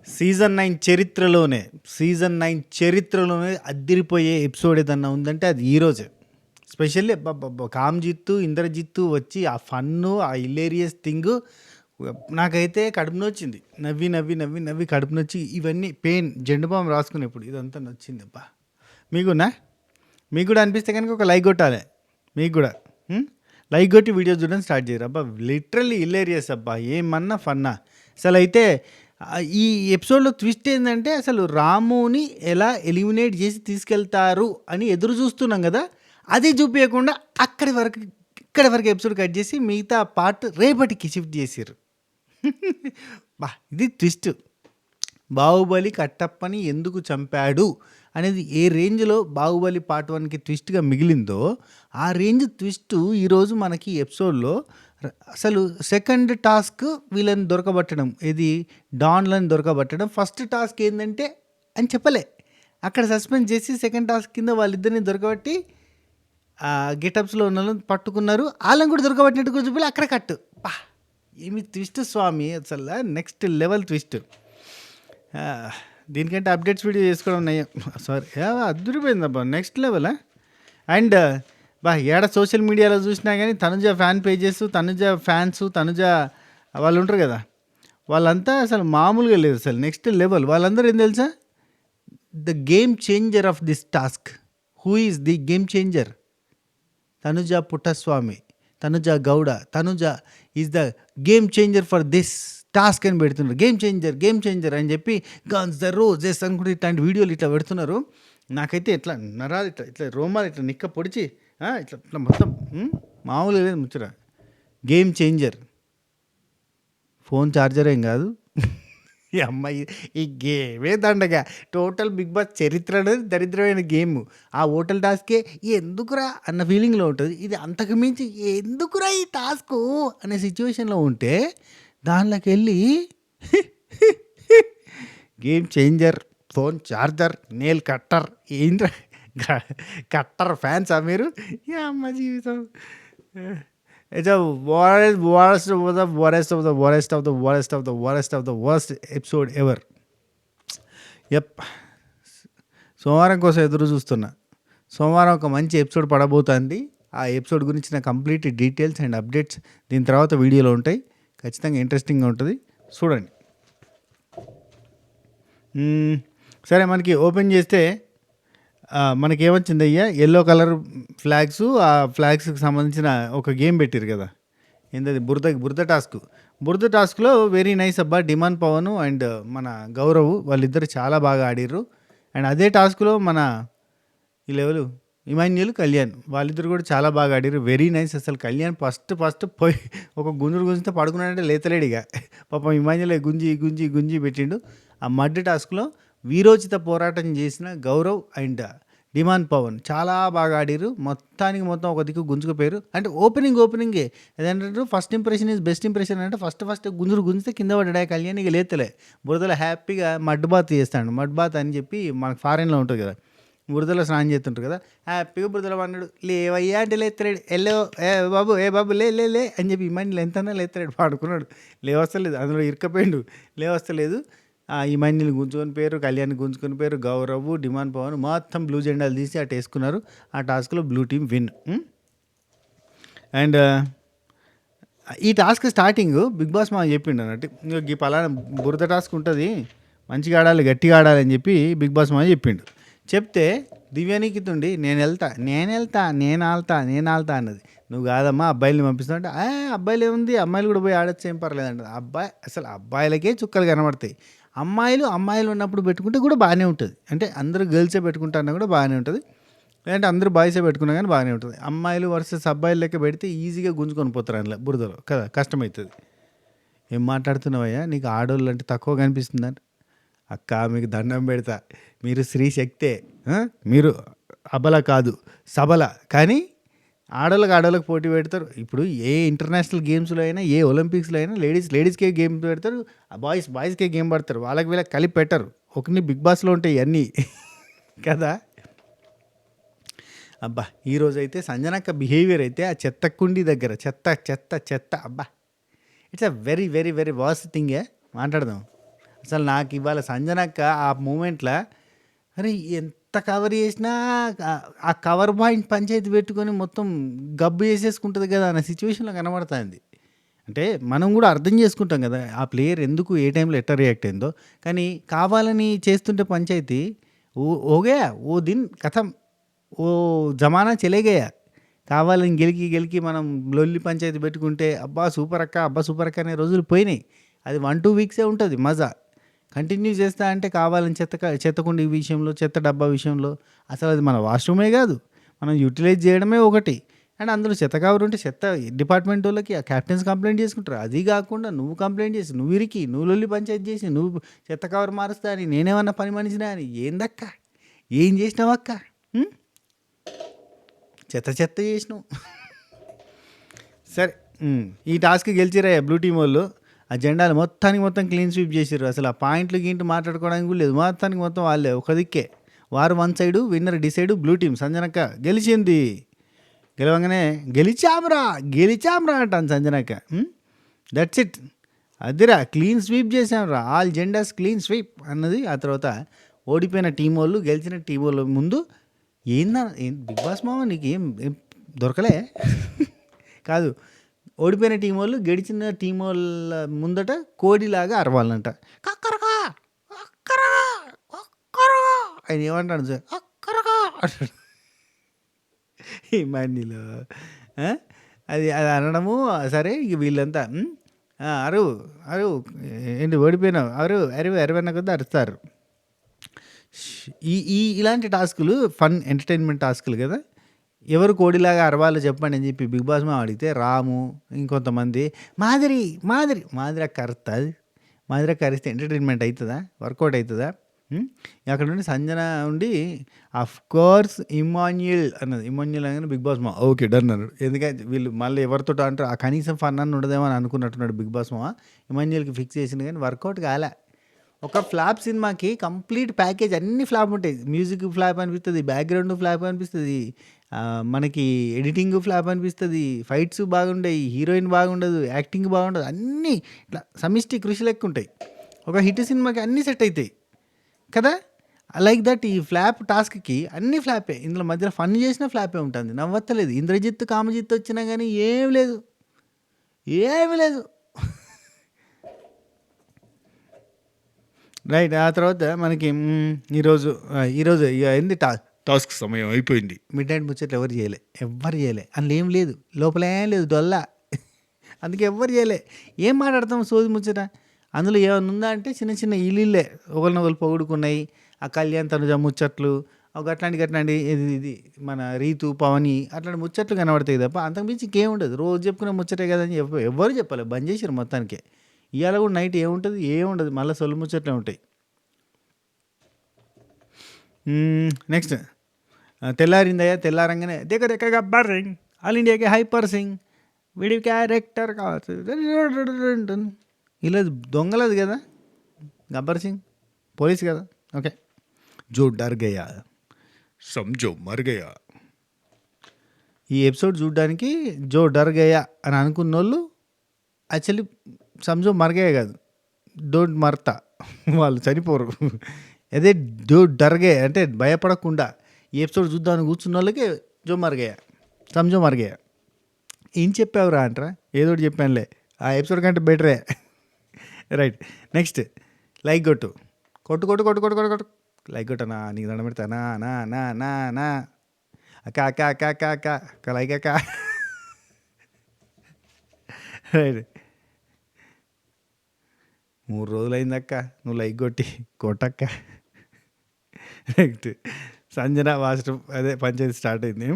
Season 9 చరిత్రలోనే అద్దిరిపోయే episode ఏదన్నా ఉందంటే అది ఈరోజే. స్పెషల్లీ అబ్బబ్బబ్బా! కామ్‌జిత్తు, ఇంద్రజిత్తు వచ్చి ఆ ఫన్ను, ఆ హిలేరియస్ థింగు నాకైతే కడుపు నొచ్చింది. నవ్వి, నవ్వి, నవ్వి, నవ్వి కడుపు నొచ్చి ఇవన్నీ పెయిన్ జెండు బామ్ రాసుకునేప్పుడు ఇదంతా నొచ్చిందబ్బా! మీకునా? మీకు కూడా అనిపిస్తే కనుక ఒక లైక్ కొట్టాలి. మీకు కూడా లైక్ కొట్టి వీడియో చూడడం స్టార్ట్ చేయరు. అబ్బా! లిటరల్లీ హిలేరియస్ అబ్బా! ఏమన్నా ఫన్నా. అసలైతే ఈ ఎపిసోడ్‌లో ట్విస్ట్ ఏందంటే అసలు రాముని ఎలా ఎలిమినేట్ చేసి తీసుకెళ్తారు అని ఎదురు చూస్తున్నాం కదా! అది చూపియకుండా ఇక్కడి వరకు ఎపిసోడ్ కట్ చేసి మిగతా పార్ట్ రేపటికి షిఫ్ట్ చేసిర్రు. ఇది ట్విస్ట్. బాహుబలి కట్టప్పని ఎందుకు చంపాడు అనేది ఏ రేంజ్లో బాహుబలి పార్ట్ 1కి ట్విస్ట్గా మిగిలిందో ఆ రేంజ్ ట్విస్ట్ ఈరోజు మనకి ఎపిసోడ్లో అసలు సెకండ్ టాస్క్ వీళ్ళని దొరకబట్టడం, ఇది డాన్లను దొరకబట్టడం. ఫస్ట్ టాస్క్ ఏంటంటే అని చెప్పలే, అక్కడ సస్పెండ్ చేసి సెకండ్ టాస్క్ కింద వాళ్ళిద్దరిని దొరకబట్టి గెటప్స్లో ఉన్న వాళ్ళని పట్టుకున్నారు. వాళ్ళని కూడా దొరకబట్టినట్టు కూడా చూపి అక్కడ కట్టు. ఏమి ట్విస్ట్ స్వామి, అసలు నెక్స్ట్ లెవెల్ ట్విస్ట్. దీనికంటే అప్డేట్స్ వీడియో చేసుకోవడం నయ్యం. సారీ, అద్దరిపోయిందబ్బా, నెక్స్ట్ లెవెల్. అండ్ ఏడ సోషల్ మీడియాలో చూసినా కానీ Tanuja fan pages, Tanuja fans, Tanuja వాళ్ళు ఉంటారు కదా, వాళ్ళంతా అసలు మామూలుగా లేదు, అసలు నెక్స్ట్ లెవెల్. వాళ్ళందరూ ఏం తెలుసా, the game changer of this task. Who is the game changer? Tanuja Puttaswamy, Tanuja Gowda. Tanuja is the game changer for this task అని పెడుతున్నారు. గేమ్ చేంజర్ అని చెప్పి గన్స్ ద రోజెస్ అనుకుంటే ఇట్లాంటి వీడియోలు ఇట్లా పెడుతున్నారు. నాకైతే ఇట్లా నరాలు ఇట్లా రోమాలు ఇట్లా నిక్క పొడిచి ఇట్లా మొత్తం మామూలుగా లేదు ముచ్చట. Game changer. ఫోన్ ఛార్జర్ ఏం కాదు ఈ అమ్మాయి. ఈ గేమే దండగా. టోటల్ బిగ్ బాస్ చరిత్ర అనేది దరిద్రమైన గేమ్. ఆ హోటల్ టాస్కే ఎందుకురా అన్న ఫీలింగ్లో ఉంటుంది. ఇది అంతకు మించి ఎందుకురా ఈ టాస్క్ అనే సిచ్యువేషన్లో ఉంటే దానిలోకి వెళ్ళి game changer, phone charger, nail cutter. ఏంట్రా కట్టర్ ఫ్యాన్సా మీరు? ఏ అమ్మ జీవితం. It's a worst episode ever. Yep. సోమవారం కోసం ఎదురు చూస్తున్నా. సోమవారం ఒక మంచి ఎపిసోడ్ పడబోతుంది. ఆ ఎపిసోడ్ గురించిన కంప్లీట్ డీటెయిల్స్ అండ్ అప్డేట్స్ దీని తర్వాత వీడియోలో ఉంటాయి. ఖచ్చితంగా ఇంట్రెస్టింగ్గా ఉంటుంది, చూడండి. సరే, మనకి ఓపెన్ చేస్తే మనకి ఏమొచ్చింది అయ్యా, ఎల్లో కలర్ ఫ్లాగ్స్. ఆ ఫ్లాగ్స్కి సంబంధించిన ఒక గేమ్ పెట్టారు కదా, ఏంటది, బురద టాస్క్లో వెరీ నైస్ అబ్బా. డిమాండ్ పవన్ అండ్ మన గౌరవ్ వాళ్ళిద్దరు చాలా బాగా ఆడిర్రు. అండ్ అదే టాస్క్లో మన ఈ లెవెల్ ఇమాన్యుల్, కళ్యాణ్ వాళ్ళిద్దరు కూడా చాలా బాగా ఆడిర్రు. Very nice. అసలు కళ్యాణ్ ఫస్ట్ పోయి ఒక గుంజితో పడుకున్నాడంటే లేతలేడిగా. పాపం ఇమాన్యుల్ గుంజి పెట్టిండు. ఆ మడ్ టాస్క్లో వీరోచిత పోరాటం చేసిన గౌరవ్ అండ్ డిమాండ్ పవన్ చాలా బాగా ఆడిరు. మొత్తం ఒక దిక్కు గుంజుకుపోయారు. అంటే ఓపెనింగే ఏదంటే first impression is best impression. అంటే ఫస్ట్ గుంజితే కింద పడ్డా కళ్యాణ్, ఇక లేతలే బురదలో హ్యాపీగా మడ్ బాత్ చేస్తాడు. మడ్ బాత్ అని చెప్పి మనకు ఫారెన్లో ఉంటుంది కదా, బురదలో స్నానం చేస్తుంటారు కదా, హ్యాపీగా బురదలో పన్నాడు. లేవయ్యా అంటే లేతలేడు. ఏ బాబు లే అని చెప్పి ఇమాన్యుల్ ఎంతన్నా లేతలేడు, పాడుకున్నాడు. లేవస్తలేదు, అందులో ఇరుకపోయిండు, లేవస్తలేదు. ఇమాన్యుల్ గుంజుకొని పేరు, కళ్యాణ్ గుంజుకొని పేరు, గౌరవ్, డిమాండ్ పవన్ మొత్తం బ్లూ జెండాలు తీసి అటు వేసుకున్నారు. ఆ టాస్క్లో బ్లూ టీమ్ విన్. అండ్ ఈ టాస్క్ స్టార్టింగ్ బిగ్ బాస్ మాకు చెప్పిండు అన్నట్టు, ఈ పలానా బురద టాస్క్ ఉంటుంది, మంచిగా ఆడాలి, గట్టిగా ఆడాలి అని చెప్పి బిగ్ బాస్ మాకు చెప్పిండు. చెప్తే దివ్యానికితుండి నేను ఆల్తా అన్నది. నువ్వు కాదమ్మా అబ్బాయిల్ని పంపిస్తావు అంటే, అబ్బాయిలు ఏముంది, అమ్మాయిలు కూడా పోయి ఆడచ్చు, ఏం పర్లేదు అంట. అసలు అబ్బాయిలకే చుక్కలు కనబడతాయి. అమ్మాయిలు ఉన్నప్పుడు పెట్టుకుంటే కూడా బాగానే ఉంటుంది. అంటే అందరూ గర్ల్సే పెట్టుకుంటారన్నా కూడా బాగానే ఉంటుంది, లేదంటే అందరూ బాయ్సే పెట్టుకున్నా కానీ బాగానే ఉంటుంది. అమ్మాయిలు వర్సెస్ అబ్బాయిలు లెక్క పెడితే ఈజీగా గుంజుకొని పోతారు అందులో బురదలో కదా, కష్టమవుతుంది. ఏం మాట్లాడుతున్నావయ్యా, నీకు ఆడోళ్ళు అంటే తక్కువ కనిపిస్తుందంట. అక్క మీకు దండం పెడతా, మీరు స్త్రీ శక్తే, మీరు అబల కాదు సబల. కానీ ఆడోళ్ళకి పోటీ పెడతారు. ఇప్పుడు ఏ ఇంటర్నేషనల్ గేమ్స్లో అయినా, ఏ ఒలింపిక్స్లో అయినా లేడీస్కే గేమ్ పెడతారు, బాయ్స్కే గేమ్ పడతారు. వీళ్ళకి కలిపి పెట్టరు. ఒకరిని బిగ్ బాస్లో ఉంటాయి అన్నీ కదా. అబ్బా, ఈరోజు అయితే సంజనక్క బిహేవియర్ అయితే ఆ చెత్త కుండీ దగ్గర చెత్త అబ్బా, it's a very very very worst థింగే. మాట్లాడదాం. అసలు నాకు ఇవాళ సంజనక్క ఆ మూమెంట్‌ల అరే! ఎంత కవర్ చేసినా ఆ కవర్ పాయింట్ పంచాయతీ పెట్టుకొని మొత్తం గబ్బు చేసేసుకుంటది కదా! అన్న సిట్యుయేషన్‌లో కనబడతాంది. అంటే మనం కూడా అర్థం చేసుకుంటాం కదా! ఆ ప్లేయర్ ఎందుకు ఏ టైంలో ఎట్లా రియాక్ట్ అయిందో. కానీ కావాలని చేస్తుంటే పంచాయతీ ఓ గయా ఓ దిన్ ఖతం ఓ జమానా చలే గయా. కావాలని గెలికి గెలికి మనం లొల్లి పంచాయతీ పెట్టుకుంటే అబ్బా! సూపర్ అక్క, అబ్బా! సూపర్ అక్క అనే రోజులు పోయినాయి. అది 1, 2 వీక్సే ఉంటది మజా. కంటిన్యూ చేస్తా అంటే కావాలని చెత్తకుండి విషయంలో, చెత్త డబ్బా విషయంలో అసలు అది మన వాష్‌రూమే కాదు. మనం యుటిలైజ్ చేయడమే ఒకటి. అండ్ అందులో చెత్త కవర్ ఉంటే చెత్త డిపార్ట్మెంట్ వాళ్ళకి ఆ కెప్టెన్స్ కంప్లైంట్ చేసుకుంటారు. అది కాకుండా నువ్వు కంప్లైంట్ చేసి, నువ్వు ఇరికి, నువ్వు లొల్లి పంచాయతీ చేసి, నువ్వు చెత్త కవర్ మారుస్తా అని నేనేమన్నా పని మనిషినా అని ఏందక్క? ఏం చేసినావక్క? హ్మ్? చెత్త చెత్త చేసినావు. సరే. ఈ టాస్క్ గెలిచిరయ్యా బ్లూ టీమ్ వాళ్ళు. ఆ జెండాలు మొత్తం క్లీన్ స్వీప్ చేసిర్రు. అసలు ఆ పాయింట్లు గింట్లు మాట్లాడుకోవడానికి కూడా లేదు. మొత్తానికి మొత్తం వాళ్ళే ఒక దిక్కే. వారు one side, winner decide blue team. సంజనక్క గెలిచింది. గెలవంగానే గెలిచాంరా అంటాను సంజనక్క. That's it. అదిరా క్లీన్ స్వీప్ చేసాంరా, ఆల్ జెండాస్ క్లీన్ స్వీప్ అన్నది. ఆ తర్వాత ఓడిపోయిన టీం వాళ్ళు గెలిచిన టీం వాళ్ళ ముందు బిగ్ బాస్ మామ నీకు ఏం దొరకలే కాదు, ఓడిపోయిన టీం వాళ్ళు గెలిచిన టీం వాళ్ళ ముందట కోడిలాగా అరవాలంట. కక్కరగా అక్కరా అక్కరా ఆయన ఏమంటాడు సార్, అక్కరగా అంటాడు ఈ మండిలో. అది అది అనడము. సరే ఇక వీళ్ళంతా అరువు అరువు ఏంటి ఓడిపోయినావు అరవన్న కొద్ది అరుస్తారు. ఇలాంటి టాస్కులు ఫన్ ఎంటర్టైన్మెంట్ టాస్కులు కదా. ఎవరు కోడిలాగా అరవాలో చెప్పండి అని చెప్పి బిగ్ బాస్ మా అడిగితే రాము ఇంకొంతమంది మాదిరి కరుస్తుంది. మాదిరి కరిస్తే ఎంటర్టైన్మెంట్ అవుతుందా, వర్కౌట్ అవుతుందా? అక్కడ నుండి సంజన ఉండి అఫ్ కోర్స్ ఇమాన్యుయల్ అన్నది. ఇమాన్యుయల్ అనగానే బిగ్ బాస్ మా ఓకే డన్ అన్నాడు. ఎందుకంటే వీళ్ళు మళ్ళీ ఎవరితో అంటారు ఆ కనీసం ఫన్ అన్న ఉండదేమో అని అనుకున్నట్టున్నాడు బిగ్ బాస్ మా. ఇమాన్యుయల్కి ఫిక్స్ చేసింది కానీ వర్కౌట్ కాలే. ఒక ఫ్లాప్ సినిమాకి కంప్లీట్ ప్యాకేజ్ అన్ని ఫ్లాప్ ఉంటాయి. మ్యూజిక్ ఫ్లాప్ అనిపిస్తుంది, బ్యాక్గ్రౌండ్ ఫ్లాప్ అనిపిస్తుంది, మనకి ఎడిటింగ్ ఫ్లాప్ అనిపిస్తుంది, ఫైట్స్ బాగుంటాయి, హీరోయిన్ బాగుండదు, యాక్టింగ్ బాగుండదు, అన్నీ ఇట్లా సమిష్టి కృషి లెక్క ఉంటాయి. ఒక హిట్ సినిమాకి అన్నీ సెట్ అవుతాయి కదా. లైక్ దట్ ఈ ఫ్లాప్ టాస్క్కి అన్ని ఫ్లాపే. ఇందులో మధ్యలో ఫన్ చేసిన ఫ్లాపే ఉంటుంది. నవ్వత్తలేదు. ఇంద్రజిత్ కామజిత్ వచ్చినా కానీ ఏమి లేదు. రైట్. ఆ తర్వాత మనకి ఈరోజు ఇక ఏంది టాస్క్ సమయం అయిపోయింది. మిడ్ నైట్ ముచ్చట్లు ఎవరు చేయలే అందులో ఏం లేదు, లోపల ఏం లేదు, డొల్లా. అందుకే ఎవ్వరు చేయలే. ఏం మాట్లాడతాం సోది ముచ్చట. అందులో ఏమైనా ఉందా అంటే చిన్న చిన్న ఇల్లులే ఒకరినొకరు పొగుడుకున్నాయి. ఆ కళ్యాణ్ తనుజ ముచ్చట్లు, ఒక అట్లాంటి ఇది మన రీతు పవని అట్లాంటి ముచ్చట్లు కనబడతాయి తప్ప అంతకుమించి ఇంకేం ఉండదు. రోజు చెప్పుకునే ముచ్చటే కదా అని ఎవ్వరు చెప్పాలి. బంద్ చేసారు మొత్తానికే. ఇవాళ కూడా నైట్ ఏముంటుంది, ఏముండదు, మళ్ళీ సొల్లు ముచ్చట్లే ఉంటాయి. నెక్స్ట్ తెల్లారిందయ్యా. తెల్లారంగానే దగ్గర గబ్బర్ సింగ్, ఆల్ ఇండియాకి హైపర్ సింగ్, వీడి క్యారెక్టర్ కావచ్చు ఇలా దొంగలది కదా గబ్బర్ సింగ్, పోలీస్ కదా. ఓకే. జో డర్ గయా సంజో మర్ గయా. ఈ ఎపిసోడ్ చూడడానికి జో డర్ గయా అని అనుకున్న వాళ్ళు యాక్చువల్లీ సంజో మర్గయ్య కాదు, డోంట్ మర్తా, వాళ్ళు చనిపోరు. అదే డర్గే అంటే భయపడకుండా ఈ ఎపిసోడ్ చూద్దామని కూర్చున్న వాళ్ళకి జో మర్గయ్య, సంజో మర్గయ్య. ఏం చెప్పావురా అంటారా, ఏదోటి చెప్పానులే, ఆ ఎపిసోడ్ కంటే బెటరే. రైట్. నెక్స్ట్ లైక్ కొట్టు లైక్ కొట్టనా, నీకు దండం పెడతానా నా నా నా నా అక్క అక్క అక్క అక్క అక్క అక్క లైక్ అక్క. రైట్. 3 రోజులైందక్క నువ్వు లైక్ కొట్టక్క. రైట్. సంజన వాష్రూమ్ అదే పంచాయతీ స్టార్ట్ అయింది.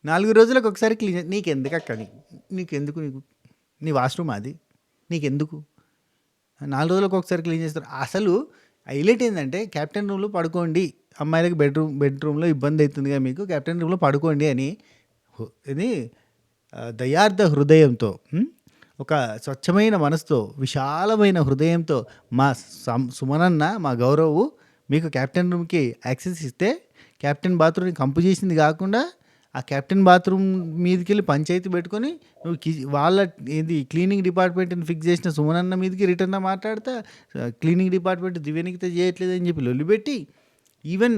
4 రోజులకు ఒకసారి క్లీన్. నీకెందుకు అక్క, నీకెందుకు నీ వాష్రూమ్ అది నీకెందుకు 4 రోజులకు ఒకసారి క్లీన్ చేస్తారు. అసలు హైలైట్ ఏంటంటే కెప్టెన్ రూమ్లో పడుకోండి, అమ్మాయిలకి బెడ్రూమ్లో ఇబ్బంది అవుతుందిగా మీకు, కెప్టెన్ రూమ్లో పడుకోండి అని ఇది దయార్థ హృదయంతో, ఒక స్వచ్ఛమైన మనసుతో, విశాలమైన హృదయంతో మా సుమనన్న మా గౌరవ్ మీకు కెప్టెన్ రూమ్కి యాక్సెస్ ఇస్తే కెప్టెన్ బాత్రూమ్ని కంపు చేసింది కాకుండా ఆ కెప్టెన్ బాత్రూమ్ మీదకెళ్ళి పంచాయతీ పెట్టుకొని నువ్వు వాళ్ళ ఏంది క్లీనింగ్ డిపార్ట్మెంట్ని ఫిక్స్ చేసిన సుమనన్న మీదకి రిటర్న్ మాట్లాడతా క్లీనింగ్ డిపార్ట్మెంట్ దివ్యనికితే చేయట్లేదని చెప్పి లొల్లిపెట్టి ఈవెన్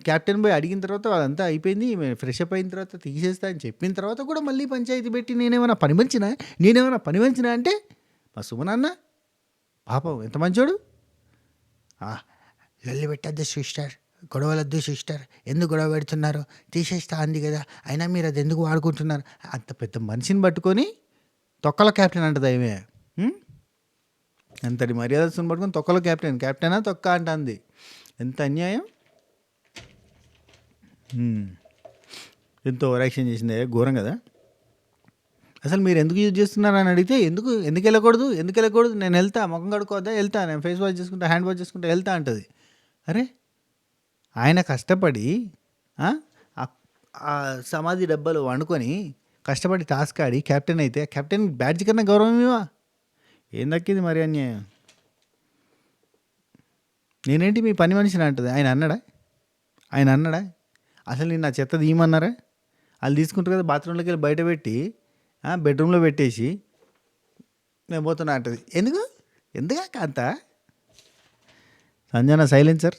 కెప్టెన్ పోయి అడిగిన తర్వాత అదంతా అయిపోయింది ఫ్రెష్ అప్ అయిన తర్వాత తీసేస్తా అని చెప్పిన తర్వాత కూడా మళ్ళీ పంచాయతీ పెట్టి నేనేమైనా పని మంచినా అంటే మా సుమనన్న పాపం ఎంత మంచోడు. లొల్లి పెట్టద్దు సిస్టర్, గొడవలొద్దు సిస్టర్, ఎందుకు గొడవ పెడుతున్నారు, తీసేస్తా అంది కదా, అయినా మీరు అది ఎందుకు వాడుకుంటున్నారు. అంత పెద్ద మనిషిని పట్టుకొని తొక్కల క్యాప్టెన్ అంటది ఏమే, అంతటి మర్యాదస్తుని పట్టుకొని తొక్కల క్యాప్టెనా తొక్క అంటుంది. ఎంత అన్యాయం. ఎంతో ఓవరాక్షన్ చేసిందే, ఘోరం కదా. అసలు మీరు ఎందుకు యూజ్ చేస్తున్నారు అని అడిగితే ఎందుకు వెళ్ళకూడదు, నేను వెళ్తా, ముఖం కడుక్కోవద్దా, వెళ్తా, నేను ఫేస్ వాష్ చేసుకుంటా, హ్యాండ్ వాష్ చేసుకుంటా, వెళ్తా అంటది. అరే ఆయన కష్టపడి ఆ సమాధి డబ్బాలు వండుకొని కష్టపడి టాస్క్ ఆడి కెప్టెన్ అయితే కెప్టెన్ బ్యాడ్జ్ కన్నా గౌరవం ఇవా, ఏం దక్కింది మరి అన్యాయం. నేనేంటి మీ పని మనిషిని అంటది. ఆయన అన్నాడా అసలు నేను నా చెత్త తీయమన్నారా? వాళ్ళు తీసుకుంటారు కదా, బాత్రూంలోకి వెళ్ళి బయట పెట్టి బెడ్రూమ్లో పెట్టేసి నేను పోతున్నా అంటది. ఎందుగా కాంత సంజన సైలెన్సర్.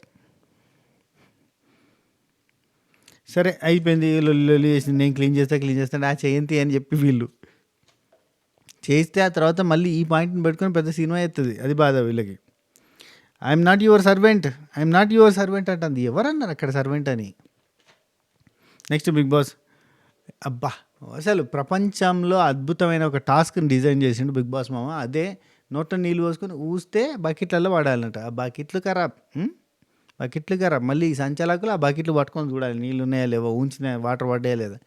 సరే అయిపోయింది, లొల్లి చేసింది, నేను క్లీన్ చేస్తాను చేయంతి అని చెప్పి వీళ్ళు చేస్తే ఆ తర్వాత మళ్ళీ ఈ పాయింట్ని పెట్టుకొని పెద్ద సినిమా ఎత్తుంది. అది బాధ వీళ్ళకి. ఐఎమ్ నాట్ యువర్ సర్వెంట్ అంటుంది. ఎవరన్నారు అక్కడ సర్వెంట్ అని. Next big boss. అబ్బా అసలు ప్రపంచంలో అద్భుతమైన ఒక టాస్క్ని డిజైన్ చేసిండు బిగ్ బాస్ మామ. అదే నోట నీళ్ళు పోసుకొని ఊస్తే బకెట్లలో పడాలంట. ఆ బకెట్లు ఖరాబ్, మళ్ళీ ఈ సంచాలకులు ఆ బకెట్లు పట్టుకొని చూడాలి నీళ్ళు ఉన్నాయా లేవో, ఉంచిన వాటర్ పడ్డాయా లేదా.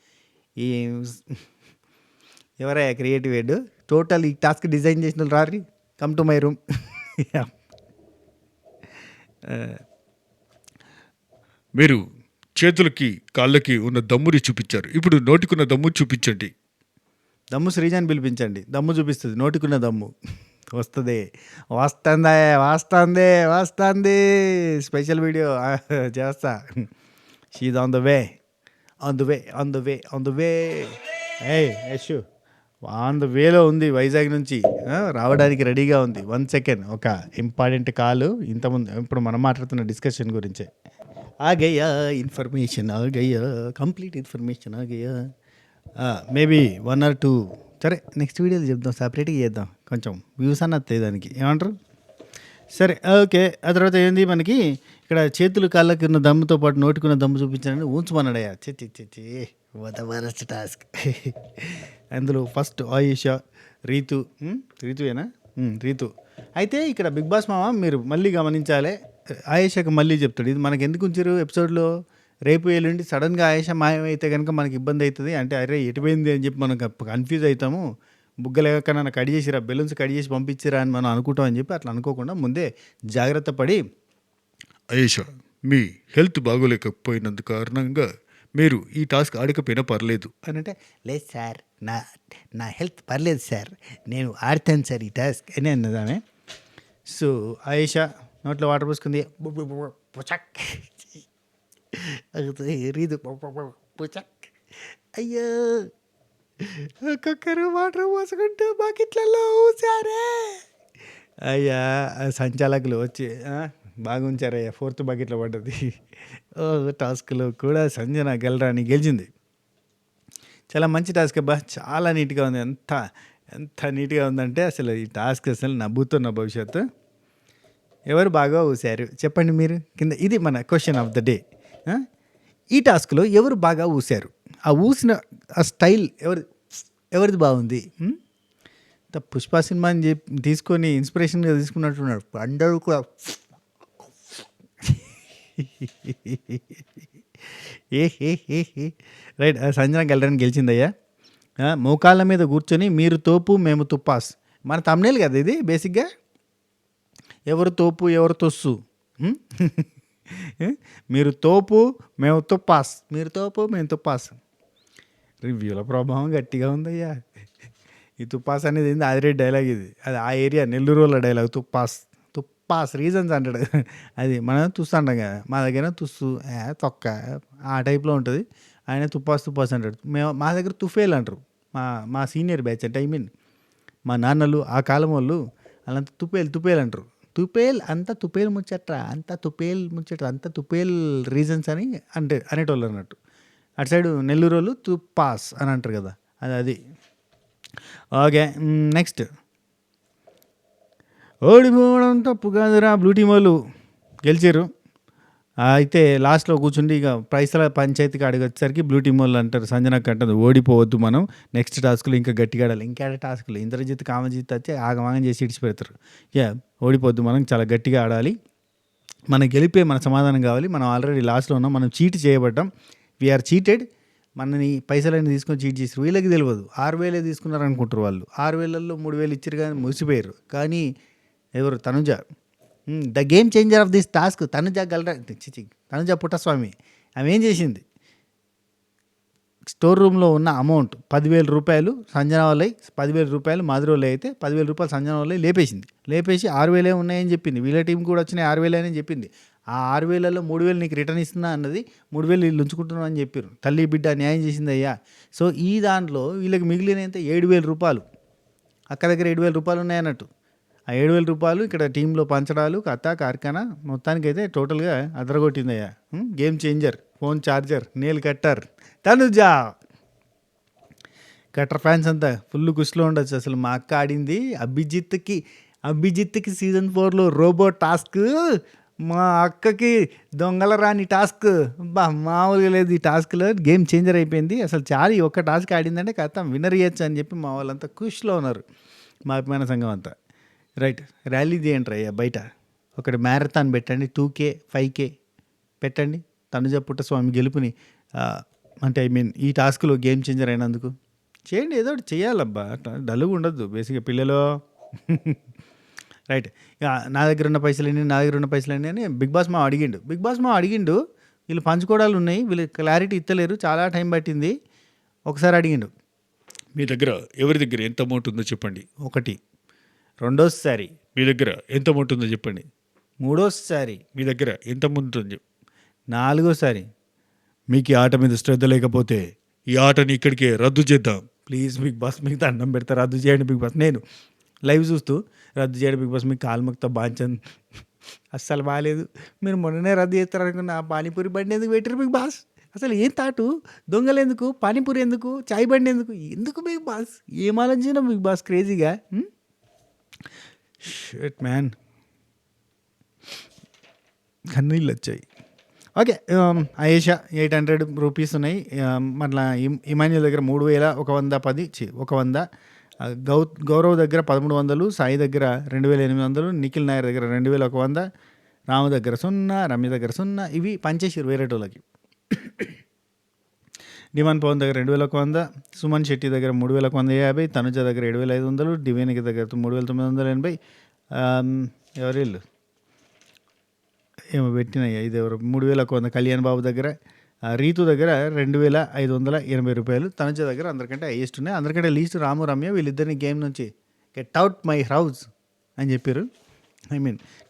ఈ ఎవరయ్యా క్రియేటివ్ హెడ్, టోటల్ ఈ టాస్క్ డిజైన్ చేసిన వాళ్ళు రారి, కమ్ టు మై రూమ్. మీరు చేతులకి కాళ్ళకి ఉన్న దమ్ముని చూపించారు, ఇప్పుడు నోటికున్న దమ్ము చూపించండి. దమ్ము శ్రీజాని పిలిపించండి, దమ్ము చూపిస్తుంది. నోటికున్న దమ్ము వస్తుంది. స్పెషల్ వీడియో చేస్తా. She's on the way. ఏ యశు ఆన్ ద వేలో ఉంది, వైజాగ్ నుంచి రావడానికి రెడీగా ఉంది. 1 సెకండ్, ఒక ఇంపార్టెంట్ కాలు. ఇంతకుముందు ఇప్పుడు మనం మాట్లాడుతున్న డిస్కషన్ గురించే. ఆగయ్యా ఇన్ఫర్మేషన్, కంప్లీట్ ఇన్ఫర్మేషన్ ఆగయ్యా. మేబీ 1 or 2 సరే నెక్స్ట్ వీడియోలో చెప్దాం, సపరేట్గా చేద్దాం, కొంచెం వ్యూస్ అన్న వస్తాయి దానికి, ఏమంటారు. సరే ఓకే. ఆ తర్వాత ఏంది మనకి ఇక్కడ చేతులు కాళ్ళకి ఉన్న దమ్ముతో పాటు నోటికున్న దమ్ము చూపించాలని ఉంచమన్నాడయ్యా. Worst task. అందులో ఫస్ట్ ఆయుష, రీతుయేనా, రీతు. అయితే ఇక్కడ బిగ్ బాస్ మామ మీరు మళ్ళీ గమనించాలి, ఆయేషాకి మళ్ళీ చెప్తాడు, ఇది మనకి ఎందుకు ఉంచారు ఎపిసోడ్లో, రేపు ఎల్లుండి సడన్గా ఆయేష మాయమైతే కనుక మనకి ఇబ్బంది అవుతుంది అంటే, అరే ఎటుపోయింది అని చెప్పి మనం కన్ఫ్యూజ్ అవుతాము, బుగ్గలేకన్నా కడి చేసిరా, బెలూన్స్ కడి చేసి పంపించిరా అని మనం అనుకుంటాం అని చెప్పి అట్లా అనుకోకుండా ముందే జాగ్రత్త పడి, ఆయేష మీ హెల్త్ బాగోలేకపోయినందు కారణంగా మీరు ఈ టాస్క్ ఆడకపోయినా పర్లేదు అని అంటే, లేదు సార్ నా హెల్త్ పర్లేదు సార్, నేను ఆడతాను సార్ ఈ టాస్క్ అని అన్నదామే. సో ఆయేష నోట్లో వాటర్ పోసుకుంది, రీదు పుచక్. అయ్యో ఒక్కొక్కరు వాటర్ పోసుకుంటూ బకెట్లలో ఊసారే. అయ్యా సంచాలకులు వచ్చి బాగా ఉంచారయ్యా, 4th బకెట్లో పడ్డది. టాస్క్లో కూడా సంజన గెలిచింది. చాలా మంచి టాస్క్ అబ్బా, చాలా నీట్గా ఉంది. ఎంత నీట్గా ఉందంటే అసలు ఈ టాస్క్ అసలు నవ్వుతున్న భవిష్యత్తు. ఎవరు బాగా ఊసారు చెప్పండి మీరు కింద. ఇది మన క్వశ్చన్ ఆఫ్ ద డే. ఈ టాస్క్లో ఎవరు బాగా ఊసారు, ఆ ఊసిన ఆ స్టైల్ ఎవరిది బాగుంది. పుష్ప సినిమాని తీసుకొని ఇన్స్పిరేషన్గా తీసుకున్నట్టున్నాడు అందరూ కూడా. రైట్, సంజన గెలిచిందయ్యా. మోకాళ్ళ మీద కూర్చొని మీరు తోపు మేము తుప్పాస్, మన తమ్నేల్ కదా ఇది బేసిక్గా. ఎవరు తోపు ఎవరు తొస్సు, మీరు తోపు మేము తుప్పాస్, రివ్యూల ప్రభావం గట్టిగా ఉందయ్యా. ఈ తుప్పాస్ అనేది ఏంది, ఆదిరెడ్డి డైలాగ్ ఇది, అది ఆ ఏరియా నెల్లూరుల డైలాగ్. తుప్పాస్ రీజన్స్ అంటాడు, అది మనం తుస్సు అంటాం కదా, మా దగ్గర తుస్సు తొక్క ఆ టైప్లో ఉంటుంది. ఆయన తుపాస్ తుపాస్ అంటాడు. మా దగ్గర తుఫేల్ అంటారు. మా మా సీనియర్ బ్యాచ్ అంటే మా నాన్నలు ఆ కాలం వాళ్ళు వాళ్ళంతా తుపేల్ అంటారు. అంత తుపేల్ ముచ్చట్రా, అంత తుపేల్ రీజన్స్ అని అనేటోళ్ళు అన్నట్టు. అటు సైడు నెల్లూరు వాళ్ళు తుపాస్ అని అంటారు కదా, అది. Okay, next. ఓడిపోవడం తప్పు కాదురా, బ్లూ టీం వాళ్ళు గెలిచారు. అయితే లాస్ట్లో కూర్చుండి ఇక పైసల పంచాయతీకి అడిగొచ్చేసరికి బ్లూ టీం వాళ్ళు అంటారు, సంజనకు అంటుంది, ఓడిపోవద్దు మనం, నెక్స్ట్ టాస్క్లు ఇంకా గట్టిగా ఆడాలి. ఇంకేడ టాస్క్లు ఇంద్రజిత్ కామజిత్ వచ్చి ఆగమాగం చేసి ఇడిచిపెడతారు. ఓడిపోవద్దు, మనం చాలా గట్టిగా ఆడాలి, మన గెలిపే మన సమాధానం కావాలి, మనం ఆల్రెడీ లాస్ట్లో ఉన్నాం, మనం చీట్ చేయబడ్డాం, వీఆర్ చీటెడ్, మనని పైసలన్నీ తీసుకొని చీట్ చేసారు. వీళ్ళకి తెలియదు 6,000 తీసుకున్నారు అనుకుంటారు వాళ్ళు. 6,000లో 3,000 ఇచ్చారు కానీ మురిసిపోయారు. కానీ ఎవరు, Tanuja, the game changer of this task, Tanuja Puttaswamy. ఆమె ఏం చేసింది, స్టోర్ రూమ్లో ఉన్న అమౌంట్ 10,000 రూపాయలు సంజన వాళ్ళై, 10,000 రూపాయలు మాధురి వాళ్ళై అయితే 10,000 రూపాయలు సంజన వాళ్ళై లేపేసి 6,000 ఉన్నాయని చెప్పింది. వీళ్ళ టీం కూడా వచ్చినాయి 6,000 అని చెప్పింది. ఆ 6,000లో 3,000 నీకు రిటర్న్ ఇస్తున్నా అన్నది, 3,000 వీళ్ళు ఉంచుకుంటున్నాం అని చెప్పారు. తల్లి బిడ్డ న్యాయం చేసింది అయ్యా. సో ఈ దాంట్లో వీళ్ళకి మిగిలినంత 7,000 రూపాయలు, అక్క దగ్గర 7,000 రూపాయలు ఉన్నాయన్నట్టు. ఆ 7,000 రూపాయలు ఇక్కడ టీంలో పంచడాలు, కథ కార్ఖానా మొత్తానికైతే టోటల్గా అదరగొట్టిందయ్యా. Game changer, phone charger, nail cutter Tanuja. Cutter fans అంతా ఫుల్ ఖుషిలో ఉండొచ్చు. అసలు మా అక్క ఆడింది అభిజిత్కి సీజన్ 4లో రోబో టాస్క్, మా అక్కకి దొంగల రాని టాస్క్, మామూలుగా లేదు. ఈ టాస్క్లో గేమ్ చేంజర్ అయిపోయింది. అసలు చాలా ఈ ఒక్క టాస్క్ ఆడిందంటే కథ విన్నర్ ఇయ్యచ్చు అని చెప్పి మా వాళ్ళంతా ఖుషిలో ఉన్నారు, మా అభిమాన సంఘం అంతా. రైట్, ర్యాలీ చేయండి అయ్యా, బయట ఒకటి మ్యారథాన్ పెట్టండి, 2K 5K పెట్టండి, తనుజ పుట్టస్వామి గెలుపుని, అంటే ఈ టాస్క్లో గేమ్ చేంజర్ అయినందుకు చేయండి, ఏదో ఒకటి చేయాలబ్బా, డల్లుగా ఉండొద్దు బేసిక్గా పిల్లలు. రైట్, ఇక నా దగ్గర ఉన్న పైసలు అని బిగ్ బాస్ మా అడిగిండు. వీళ్ళు పంచుకోవడాలు ఉన్నాయి, వీళ్ళు క్లారిటీ ఇస్తలేరు, చాలా టైం పట్టింది. ఒకసారి అడిగిండు, మీ దగ్గర ఎవరి దగ్గర ఎంత అమౌంట్ ఉందో చెప్పండి. ఒకటి. రెండోసారి, మీ దగ్గర ఎంత అమౌంట్ ఉందో చెప్పండి. మూడోసారి, మీ దగ్గర ఎంత అమౌంట్ ఉందో నాలుగోసారి, మీకు ఈ ఆట మీద శ్రద్ధ లేకపోతే ఈ ఆటని ఇక్కడికే రద్దు చేద్దాం. ప్లీజ్ బిగ్ బాస్, మీకు దండం పెడతా, రద్దు చేయండి బిగ్ బాస్. నేను లైవ్ చూస్తూ రద్దు చేయండి బిగ్ బాస్, మీకు కాలు మొక్తా బాంచన్, అస్సలు బాగాలేదు. మీరు మొన్ననే రద్దు చేస్తారు అనుకున్న ఆ పానీపూరి బండి ఎందుకు పెట్టారు బిగ్ బాస్? అసలు ఏం తాటు, దొంగలు ఎందుకు, పానీపూరి ఎందుకు, చాయ్ బండి ఎందుకు బిగ్ బాస్? ఏం ఆలోచించినా బిగ్ బాస్ క్రేజీగా. షిట్ మ్యాన్, కన్నీళ్ళు వచ్చాయి. ఓకే, ఆయేషా 800 రూపీస్ ఉన్నాయి. మళ్ళీ ఇమాన్యుల్ దగ్గర 3,110, గౌరవ్ దగ్గర 1,300, సాయి దగ్గర 2,800, నిఖిల్ నాయర్ దగ్గర 2,100, రాము దగ్గర 0, రమ్య దగ్గర 0. ఇవి పంచేసారు వేరేటోళ్ళకి. డిమాన్ పవన్ దగ్గర 2,100, సుమన్ శెట్టి దగ్గర 3,150, తనుజ దగ్గర 7,500, డివేనికి దగ్గర 3,980. ఎవరిల్లు ఏమో పెట్టినాయి, ఇది ఎవరు 3,100 కళ్యాణ్ బాబు దగ్గర, రీతు దగ్గర 2,580 రూపాయలు. తనుజ దగ్గర అందరికంటే హైయెస్ట్ ఉన్నాయి. అందరికంటే లీస్ట్ రాము రమ్య. వీళ్ళిద్దరిని గేమ్ నుంచి గెట్ అవుట్ మై హౌస్ అని చెప్పారు,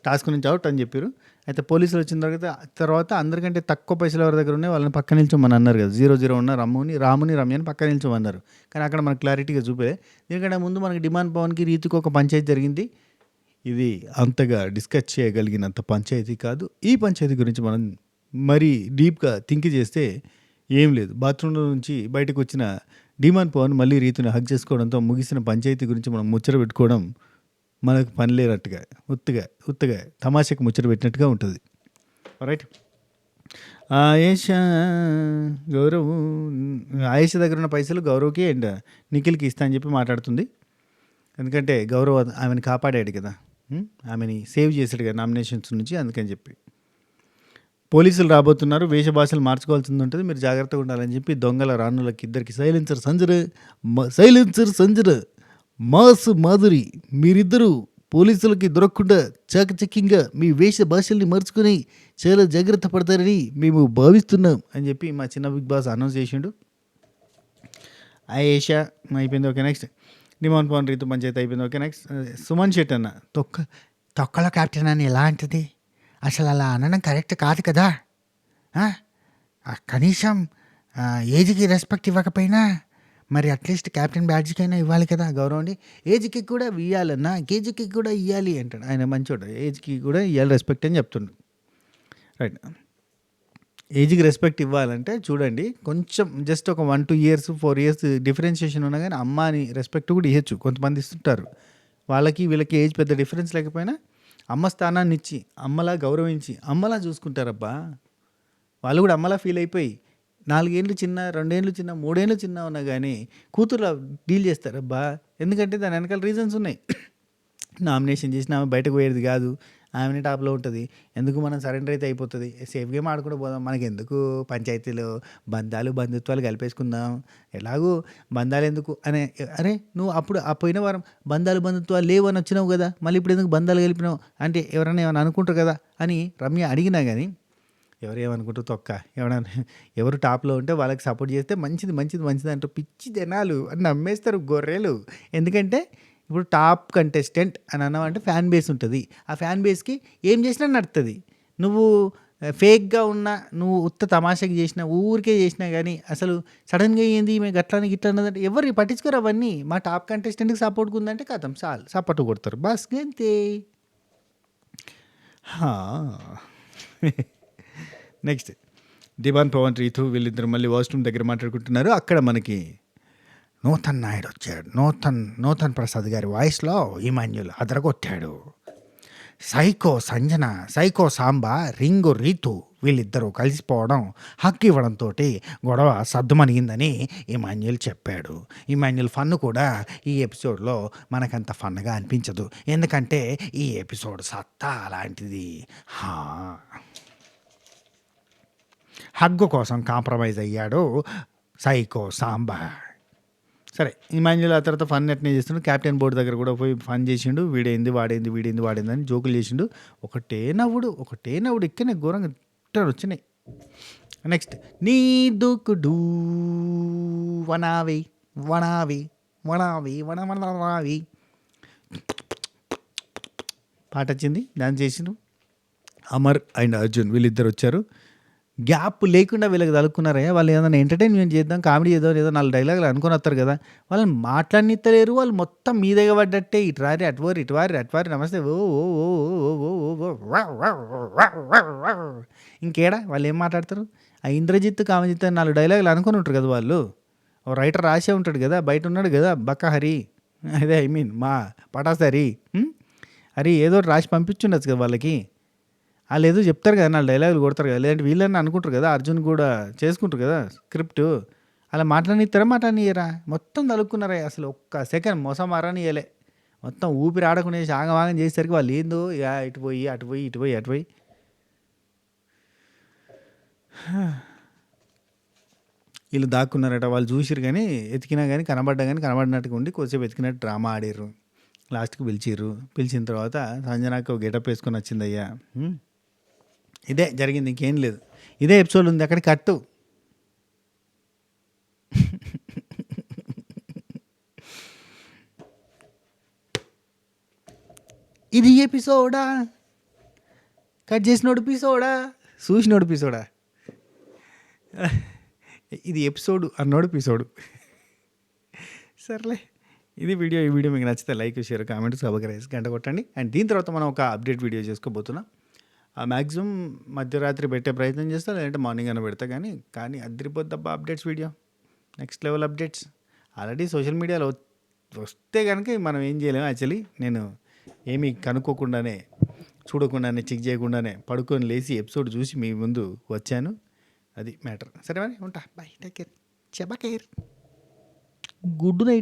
టాస్క్ నుంచి అవుట్ అని చెప్పారు. అయితే పోలీసులు వచ్చిన తర్వాత అందరికంటే తక్కువ పైసలు ఎవరి దగ్గర ఉన్నాయి వాళ్ళని పక్క నిల్చోమని అన్నారు కదా. 0-0 ఉన్న రాముని రమ్యని పక్క నిల్చోమన్నారు. కానీ అక్కడ మనకు క్లారిటీగా చూపే. దీనికంటే ముందు మనకి డిమాండ్ పవన్కి రీతికి ఒక పంచాయతీ జరిగింది. ఇది అంతగా డిస్కస్ చేయగలిగినంత పంచాయతీ కాదు. ఈ పంచాయతీ గురించి మనం మరీ డీప్గా థింక్ చేస్తే ఏం లేదు. బాత్రూంలో నుంచి బయటకు వచ్చిన డిమాండ్ పవన్ మళ్ళీ రీతిని హక్ చేసుకోవడంతో ముగిసిన పంచాయతీ గురించి మనం ముచ్చట పెట్టుకోవడం మనకు పని లేనట్టుగా, ఉత్తగా తమాషకు ముచ్చట పెట్టినట్టుగా ఉంటుంది. రైట్, ఆయేష దగ్గర ఉన్న పైసలు గౌరవ్కి అండ్ నిఖిల్కి ఇస్తా అని చెప్పి మాట్లాడుతుంది. ఎందుకంటే గౌరవ్ ఆమెను కాపాడాడు కదా, ఆమెని సేవ్ చేశాడు కదా నామినేషన్స్ నుంచి, అందుకని చెప్పి. పోలీసులు రాబోతున్నారు, వేషభాషలు మార్చుకోవాల్సింది ఉంటుంది, మీరు జాగ్రత్తగా ఉండాలని చెప్పి దొంగల రాణులకి ఇద్దరికి సైలెన్సర్ సంజర మాస్ మాధురి, మీరిద్దరూ పోలీసులకి దొరకకుండా చాకచక్యంగా మీ వేష భాషల్ని మార్చుకొని చాలా జాగ్రత్త పడతారని మేము భావిస్తున్నాం అని చెప్పి మా చిన్న బిగ్ బాస్ అనౌన్స్ చేసిండు. ఆయేషా అయిపోయింది. Okay, next demand Pawan Ritu పంచాయతీ అయిపోయింది. ఓకే, నెక్స్ట్ సుమన్ శెట్టి అన్న తొక్కల క్యాప్టెన్ అని ఎలాంటిది, అసలు అలా అనడం కరెక్ట్ కాదు కదా, కనీసం ఏజ్కి రెస్పెక్ట్ ఇవ్వకపోయినా మరి అట్లీస్ట్ క్యాప్టెన్ బ్యాడ్జ్కైనా ఇవ్వాలి కదా గౌరవం అండి. ఏజ్కి కూడా ఇవ్వాలన్నా కేజీకి కూడా ఇవ్వాలి అంటాడు ఆయన. మంచోడు, ఏజ్కి కూడా ఇవ్వాలి రెస్పెక్ట్ అని చెప్తుండు. రైట్. ఏజ్కి రెస్పెక్ట్ ఇవ్వాలంటే చూడండి, కొంచెం జస్ట్ ఒక 1-2 ఇయర్స్ 4 ఇయర్స్ డిఫరెన్షియేషన్ ఉన్నా కానీ అమ్మ అని రెస్పెక్ట్ కూడా ఇవ్వచ్చు. కొంతమంది ఇస్తుంటారు. వాళ్ళకి వీళ్ళకి ఏజ్ పెద్ద డిఫరెన్స్ లేకపోయినా అమ్మ స్థానాన్ని ఇచ్చి అమ్మలా గౌరవించి అమ్మలా చూసుకుంటారబ్బా. వాళ్ళు కూడా అమ్మలా ఫీల్ అయిపోయి 4 ఏళ్ళు చిన్న, 2 ఏళ్ళు చిన్న, 3 ఏళ్ళు చిన్న ఉన్నా కానీ కూతురులా డీల్ చేస్తారబ్బా. ఎందుకంటే దాని వెనకాల రీజన్స్ ఉన్నాయి. నామినేషన్ చేసిన ఆమె బయటకు పోయేది కాదు, ఆమెనే టాప్లో ఉంటుంది. ఎందుకు మనం సరెండర్ అయితే అయిపోతుంది, సేఫ్ గేమ్ ఆడుకుంటూ పోదాం, మనకి ఎందుకు పంచాయతీలు బంధాలు బంధుత్వాలు కలిపేసుకుందాం, ఎలాగూ బంధాలు ఎందుకు అనే. అరే నువ్వు అప్పుడు ఆ పోయిన వారం బంధాలు బంధుత్వాలు లేవు అని వచ్చినావు కదా, మళ్ళీ ఇప్పుడు ఎందుకు బంధాలు కలిపినావు అంటే ఎవరైనా ఏమైనా అనుకుంటారు కదా అని రమ్య అడిగినా కానీ ఎవరు ఏమనుకుంటారు తొక్క. ఎవరు టాప్లో ఉంటే వాళ్ళకి సపోర్ట్ చేస్తే మంచిది మంచిది మంచిది అంటూ పిచ్చి జనాలు అని నమ్మేస్తారు గొర్రెలు. ఎందుకంటే ఇప్పుడు టాప్ కంటెస్టెంట్ అని అన్నామంటే ఫ్యాన్ బేస్ ఉంటుంది. ఆ ఫ్యాన్ బేస్కి ఏం చేసినా నడుతుంది. నువ్వు ఫేక్గా ఉన్నా, నువ్వు ఉత్త తమాషకి చేసినా, ఊరికే చేసినా కానీ అసలు సడన్గా ఏంది ఈమె గట్లని గిట్లా అన్నదంటే ఎవరు పట్టించుకోరు అవన్నీ. మా టాప్ కంటెస్టెంట్కి సపోర్ట్ ఉందంటే కథం చాలు సపోర్ట్ కొడతారు బస్ అంతే. నెక్స్ట్ దివాన్ పవన్ రీతు వీళ్ళిద్దరు మళ్ళీ వాష్రూమ్ దగ్గర మాట్లాడుకుంటున్నారు. అక్కడ మనకి నూతన్ నాయుడు వచ్చాడు. నూతన్ ప్రసాద్ గారి వాయిస్లో ఇమాన్యుల్ అదరగొట్టాడు. Psycho Sanjana, psycho Samba, ring Ritu వీళ్ళిద్దరూ కలిసిపోవడం, హక్కు ఇవ్వడంతో గొడవ సద్దుమణిగిందని ఇమాన్యుల్ చెప్పాడు. ఇమాన్యుల్ ఫన్ కూడా ఈ ఎపిసోడ్లో మనకంత ఫన్గా అనిపించదు, ఎందుకంటే ఈ ఎపిసోడ్ సత్తా అలాంటిది. హగ్గు కోసం కాంప్రమైజ్ అయ్యాడు సైకో సాంబా. సరే ఇమాన్యుల్ ఆ తర్వాత ఫన్ ఎట్నే చేస్తుండు. క్యాప్టెన్ బోర్డు దగ్గర కూడా పోయి ఫన్ చేసిండు. వీడైంది వాడైంది అని జోకులు చేసిండు. ఒకటే నవ్వుడు ఇక్కడనే ఘోరంగా వచ్చినాయి. నెక్స్ట్ నీ దూకుడు వనావి పాట వచ్చింది, డాన్స్ చేసిండు. అమర్ అండ్ అర్జున్ వీళ్ళిద్దరు వచ్చారు. గ్యాప్ లేకుండా వీళ్ళకి తలుక్కున్నారే. వాళ్ళు ఏదైనా ఎంటర్టైన్మెంట్ చేద్దాం, కామెడీ చేద్దాం, ఏదో 4 డైలాగులు అనుకుని వస్తారు కదా, వాళ్ళని మాట్లాడనిత్తలేరు. వాళ్ళు మొత్తం మీ దగ్గర పడ్డట్టే ఇటువారి అటువారి నమస్తే ఓ ఓ ఓ ఓ ఓ. ఇంకేడా వాళ్ళు ఏం మాట్లాడతారు? ఆ ఇంద్రజిత్ కామజిత్ 4 డైలాగులు అనుకుని ఉంటారు కదా వాళ్ళు. ఓ రైటర్ రాసే ఉంటాడు కదా, బయట ఉన్నాడు కదా బక్క హరి, అదే ఐ మీన్ మా పటాస్ హరి ఏదో రాసి పంపించుండొచ్చు కదా వాళ్ళకి. వాళ్ళు ఏదో చెప్తారు కదా, 4 డైలాగులు కొడతారు కదా, లేదంటే వీళ్ళని అనుకుంటారు కదా, అర్జున్ కూడా చేసుకుంటారు కదా స్క్రిప్ట్. అలా మాట్లాడనియరా? మొత్తం తలుక్కున్నారా అసలు. ఒక్క సెకండ్ మోసం మారనియలే. మొత్తం ఊపిరి ఆడకునేసి ఆగమాగం చేసేసరికి వాళ్ళు ఏందో ఇటు పోయి వీళ్ళు దాక్కున్నారట. వాళ్ళు చూసిరు కానీ ఎతికినా కానీ కనబడినట్టుగా ఉండి కొద్దిసేపు ఎతికినట్టు డ్రామా ఆడిర్రు. లాస్ట్కి పిలిచిన తర్వాత సంజనాకి ఒక గెటప్ వేసుకొని వచ్చిందయ్యా. ఇదే జరిగింది, ఇంకేం లేదు. ఇదే ఎపిసోడ్ ఉంది, అక్కడ కట్టు. ఇది ఎపిసోడా, కట్ చేసినోడు ఎపిసోడా, చూసినోడు ఎపిసోడా, ఇది ఎపిసోడ్ అన్నోడు ఎపిసోడు. సర్లే, ఇది వీడియో. ఈ వీడియో మీకు నచ్చితే లైక్, షేర్, కామెంట్, సబ్స్క్రైబ్ గంట కొట్టండి. అండ్ దీని తర్వాత మనం ఒక అప్డేట్ వీడియో చేసుకోబోతున్నాం. మ్యాక్సిమం మధ్యరాత్రి పెట్టే ప్రయత్నం చేస్తా, లేదంటే మార్నింగ్ అయినా పెడతా. కానీ అద్దరిపోద్దబ్బా updates video, next level updates. Already social మీడియాలో వస్తే కనుక మనం ఏం చేయలేము. యాక్చువల్లీ నేను ఏమీ కనుక్కోకుండానే, చూడకుండానే, చెక్ చేయకుండానే పడుకొని లేచి ఎపిసోడ్ చూసి మీ ముందు వచ్చాను. అది మ్యాటర్. సరే మరి ఉంటా, బాయ్, టేక్ కేర్, చెబా కేర్, గుడ్ నైట్.